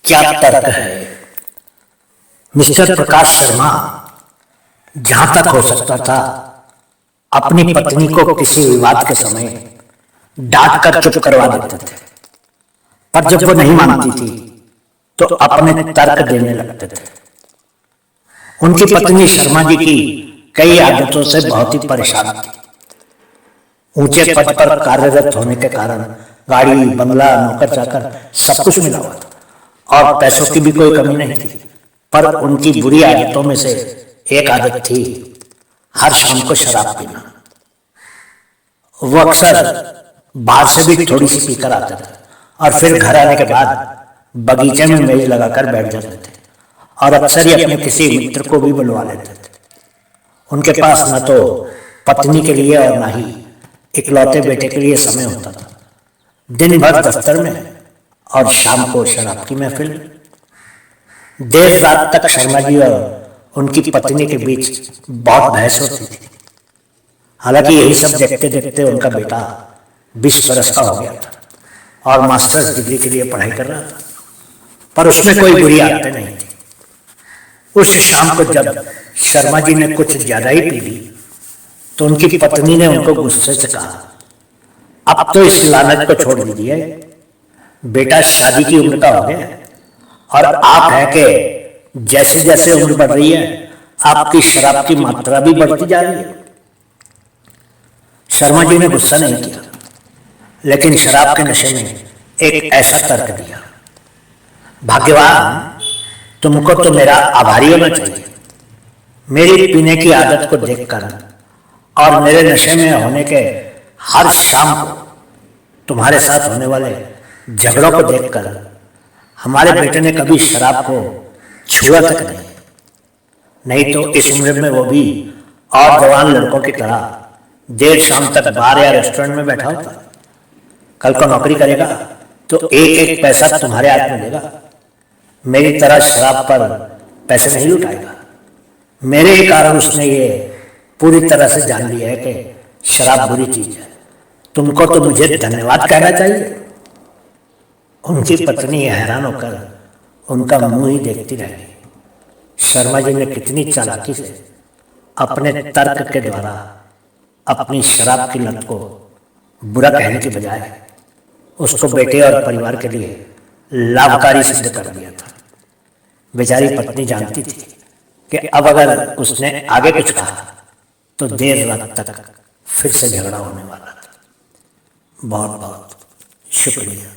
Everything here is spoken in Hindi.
क्या तर्क है। मिस्टर प्रकाश शर्मा जहां तक हो सकता था अपनी पत्नी को किसी विवाद के समय डांट कर चुप करवा देते थे, पर जब वो नहीं मानती थी तो अपने तर्क देने लगते थे। उनकी पत्नी शर्मा जी की कई आदतों से बहुत ही परेशान थी। ऊंचे पद पर कार्यरत होने के कारण गाड़ी, बंगला, नौकर चाकर सब कुछ मिला हुआ था और पैसों की भी कोई कमी नहीं थी। पर उनकी बुरी आदतों में से एक आदत थी हर शाम को शराब पीना। वो अक्सर बाहर से भी थोड़ी सी पीकर आते थे और फिर घर आने के बाद बगीचे में मेज लगाकर बैठ जाते थे और अक्सर ही अपने किसी मित्र को भी बुलवा लेते थे। उनके पास न तो पत्नी के लिए और न ही इकलौते बेटे के लिए समय होता था। दिन भर दफ्तर में और शाम को शराब की महफिल। देर रात तक शर्मा जी और उनकी पत्नी के बीच बहुत बहस होती थी। हालांकि यही सब देखते देखते उनका बेटा 20 बरस का हो गया था और मास्टर्स डिग्री के लिए पढ़ाई कर रहा था, पर उसमें कोई बुरी आदतें नहीं थी। उस शाम को जब शर्मा जी ने कुछ ज्यादा ही पी ली तो उनकी पत्नी ने उनको गुस्से से कहा, अब तो इस लानत को छोड़ दीजिए, बेटा शादी की उम्र का हो गया और आप है कि जैसे जैसे उम्र बढ़ रही है आपकी शराब की मात्रा भी बढ़ती जा रही है। शर्मा जी ने गुस्सा नहीं किया, लेकिन शराब के नशे में एक ऐसा तर्क दिया, भाग्यवान, तुमको तो मेरा आभारी होना चाहिए। मेरी पीने की आदत को देखकर और मेरे नशे में होने के हर शाम को तुम्हारे साथ होने वाले झगड़ों को देखकर हमारे बेटे ने कभी शराब को छुआ तक नहीं तो इस उम्र में वो भी और जवान लड़कों की तरह देर शाम तक बार या रेस्टोरेंट में बैठा होता। कल को नौकरी करेगा तो एक एक पैसा तुम्हारे हाथ में देगा। मेरी तरह शराब पर पैसे नहीं लुटाएगा। मेरे ही कारण उसने ये पूरी तरह से जान लिया है कि शराब बुरी चीज है। तुमको तो मुझे धन्यवाद कहना चाहिए। उनकी पत्नी हैरान होकर उनका मुंह ही देखती रह गई। शर्मा जी ने कितनी चालाकी से अपने तर्क के द्वारा अपनी शराब की लत को बुरा कहने के बजाय उसको बेटे और परिवार के लिए लाभकारी सिद्ध कर दिया था। बेचारी पत्नी जानती थी कि अब अगर उसने आगे कुछ कहा तो देर रात तक फिर से झगड़ा होने वाला था। बहुत बहुत शुक्रिया।